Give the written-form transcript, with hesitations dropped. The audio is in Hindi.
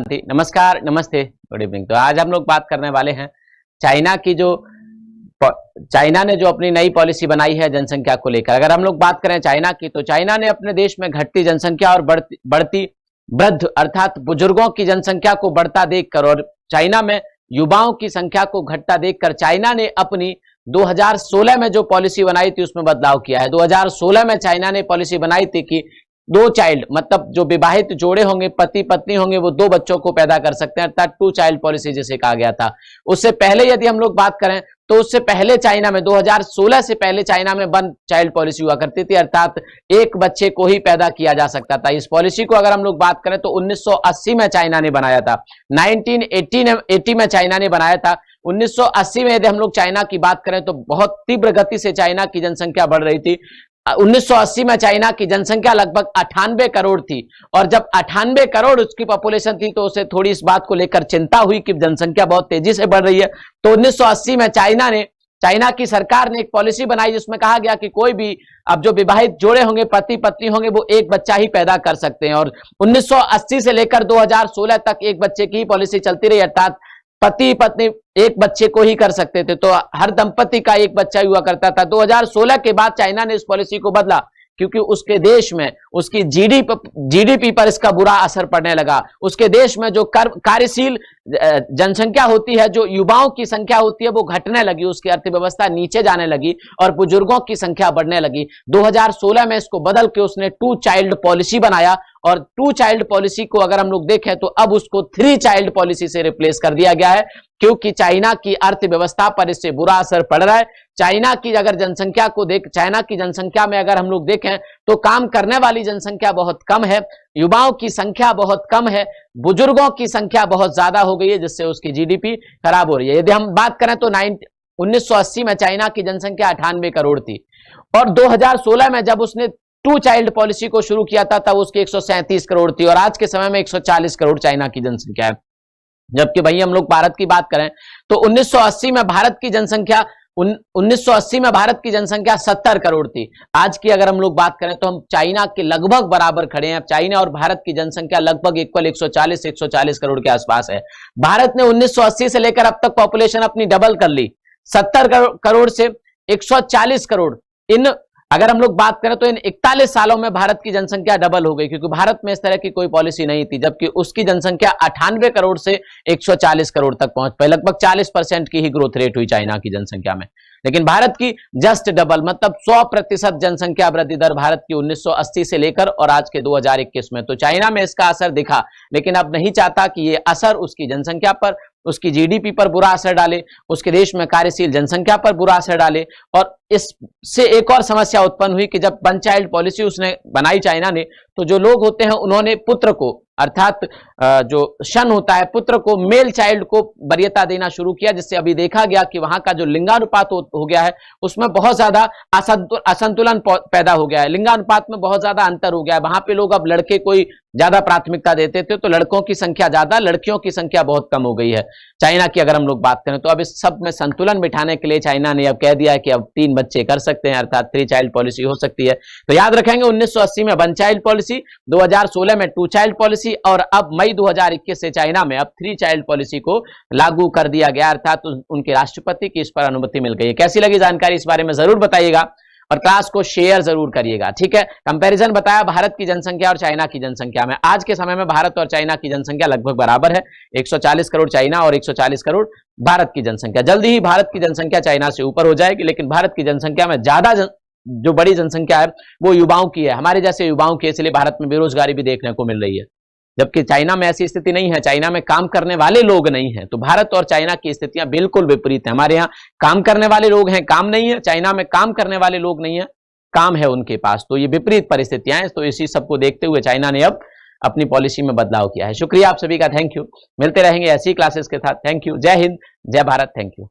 नमस्कार, नमस्ते, गुड इवनिंग। तो आज हम लोग बात करने वाले हैं चाइना की जो चाइना ने जो अपनी नई पॉलिसी बनाई है जनसंख्या को लेकर। अगर हम लोग बात करें चाइना की, तो चाइना ने अपने देश में घटती जनसंख्या और बढ़ती वृद्ध अर्थात बुजुर्गों की जनसंख्या को बढ़ता देखकर और चाइना में युवाओं की संख्या को घटता देखकर चाइना ने अपनी 2016 में जो पॉलिसी बनाई थी उसमें बदलाव किया है। 2016 में चाइना ने पॉलिसी बनाई थी कि दो चाइल्ड मतलब जो विवाहित जोड़े होंगे, पति पत्नी होंगे, वो दो बच्चों को पैदा कर सकते हैं, अर्थात टू चाइल्ड पॉलिसी जिसे कहा गया था। उससे पहले यदि हम लोग बात करें तो उससे पहले चाइना में 2016 से पहले चाइना में वन चाइल्ड पॉलिसी हुआ करती थी, अर्थात एक बच्चे को ही पैदा किया जा सकता था। इस पॉलिसी को अगर हम लोग बात करें तो 1980 में चाइना ने बनाया था, 1980 में चाइना ने बनाया था। 1980 में यदि हम लोग चाइना की बात करें तो बहुत तीव्र गति से चाइना की जनसंख्या बढ़ रही थी। 1980 में चाइना की जनसंख्या लगभग 98 करोड़ थी और जब 98 करोड़ उसकी पॉपुलेशन थी तो उसे थोड़ी इस बात को लेकर चिंता हुई कि जनसंख्या बहुत तेजी से बढ़ रही है। तो 1980 में चाइना की सरकार ने एक पॉलिसी बनाई जिसमें कहा गया कि कोई भी अब जो विवाहित जोड़े होंगे, पति पत्नी होंगे, वो एक बच्चा ही पैदा कर सकते हैं। और 1980 से लेकर 2016 तक एक बच्चे की पॉलिसी चलती रही, अर्थात पति पत्नी एक बच्चे को ही कर सकते थे, तो हर दंपति का एक बच्चा हुआ करता था। 2016 के बाद चाइना ने इस पॉलिसी को बदला क्योंकि उसके देश में उसकी जीडीपी पर इसका बुरा असर पड़ने लगा। उसके देश में जो कार्यशील जनसंख्या होती है, जो युवाओं की संख्या होती है, वो घटने लगी, उसकी अर्थव्यवस्था नीचे जाने लगी और बुजुर्गों की संख्या बढ़ने लगी। 2016 में इसको बदल के उसने टू चाइल्ड पॉलिसी बनाया और टू चाइल्ड पॉलिसी को अगर हम लोग देखें तो अब उसको थ्री चाइल्ड पॉलिसी से रिप्लेस कर दिया गया है क्योंकि चाइना की अर्थव्यवस्था पर इससे बुरा असर पड़ रहा है। चाइना की जनसंख्या में अगर हम लोग देखें तो काम करने वाली जनसंख्या बहुत कम है, युवाओं की संख्या बहुत कम है, बुजुर्गों की संख्या बहुत ज्यादा हो गई है, जिससे उसकी जीडीपी खराब हो रही है। यदि हम बात करें तो 1980 में चाइना की जनसंख्या 98 करोड़ थी और 2016 में जब उसने टू चाइल्ड पॉलिसी को शुरू किया था तब उसकी 137 करोड़ थी और आज के समय में 140 करोड़ चाइना की जनसंख्या है। जबकि भाई हम लोग भारत की बात करें तो 1980 में भारत की जनसंख्या 70 करोड़ थी। आज की अगर हम लोग बात करें तो हम चाइना के लगभग बराबर खड़े हैं। चाइना और भारत की जनसंख्या लगभग इक्वल 140 करोड़ के आसपास है। भारत ने 1980 से लेकर अब तक पॉपुलेशन अपनी डबल कर ली, 70 करोड़ से 140 करोड़। अगर हम लोग बात करें तो इन 41 सालों में भारत की जनसंख्या डबल हो गई क्योंकि भारत में इस तरह की कोई पॉलिसी नहीं थी, जबकि उसकी जनसंख्या 98 करोड़ से 140 करोड़ तक पहुंच पाई। लगभग 40% की ही ग्रोथ रेट हुई चाइना की जनसंख्या में, लेकिन भारत की जस्ट डबल मतलब 100% जनसंख्या वृद्धि दर भारत की 1980 से लेकर और आज के 2021 में। तो चाइना में इसका असर दिखा, लेकिन अब नहीं चाहता कि ये असर उसकी जनसंख्या पर, उसकी जीडीपी पर बुरा असर डाले, उसके देश में कार्यशील जनसंख्या पर बुरा असर डाले। और इससे एक और समस्या उत्पन्न हुई कि जब वन चाइल्ड पॉलिसी उसने बनाई चाइना ने, तो जो लोग होते हैं उन्होंने पुत्र को अर्थात जो सन होता है, पुत्र को, मेल चाइल्ड को वरीयता देना शुरू किया, जिससे अभी देखा गया कि वहां का जो लिंगानुपात हो गया है उसमें बहुत ज्यादा असंतुलन पैदा हो गया है। लिंगानुपात में बहुत ज्यादा अंतर हो गया है। वहां पे लोग अब लड़के को ज्यादा प्राथमिकता देते थे, तो लड़कों की संख्या ज्यादा, लड़कियों की संख्या बहुत कम हो गई है चाइना की अगर हम लोग बात करें तो। अब इस सब में संतुलन बिठाने के लिए चाइना ने अब कह दिया है कि अब 3 बच्चे कर सकते हैं, अर्थात 3 चाइल्ड पॉलिसी हो सकती है। तो याद रखेंगे 1980 में 1 चाइल्ड पॉलिसी, 2016 में 2 चाइल्ड पॉलिसी और अब मई 2021 से चाइना में अब 3 चाइल्ड पॉलिसी को लागू कर दिया गया, अर्थात उनके राष्ट्रपति की इस पर अनुमति मिल गई है। कैसी लगी जानकारी इस बारे में जरूर बताइएगा और क्लास को शेयर जरूर करिएगा, ठीक है। कंपैरिजन बताया भारत की जनसंख्या और चाइना की जनसंख्या में। आज के समय में भारत और चाइना की जनसंख्या लगभग बराबर है, 140 करोड़ चाइना और 140 करोड़ भारत की जनसंख्या। जल्दी ही भारत की जनसंख्या चाइना से ऊपर हो जाएगी, लेकिन भारत की जनसंख्या में ज्यादा जो बड़ी जनसंख्या है वो युवाओं की है, हमारे जैसे युवाओं की, इसलिए भारत में बेरोजगारी भी देखने को मिल रही है, जबकि चाइना में ऐसी स्थिति नहीं है। चाइना में काम करने वाले लोग नहीं है। तो भारत और चाइना की स्थितियां बिल्कुल विपरीत है। हमारे यहाँ काम करने वाले लोग हैं, काम नहीं है। चाइना में काम करने वाले लोग नहीं है, काम है उनके पास। तो ये विपरीत परिस्थितियां हैं। तो इसी सबको देखते हुए चाइना ने अब अपनी पॉलिसी में बदलाव किया है। शुक्रिया आप सभी का, थैंक यू। मिलते रहेंगे ऐसी क्लासेस के साथ। Thank you. जय हिंद, जय भारत, थैंक यू।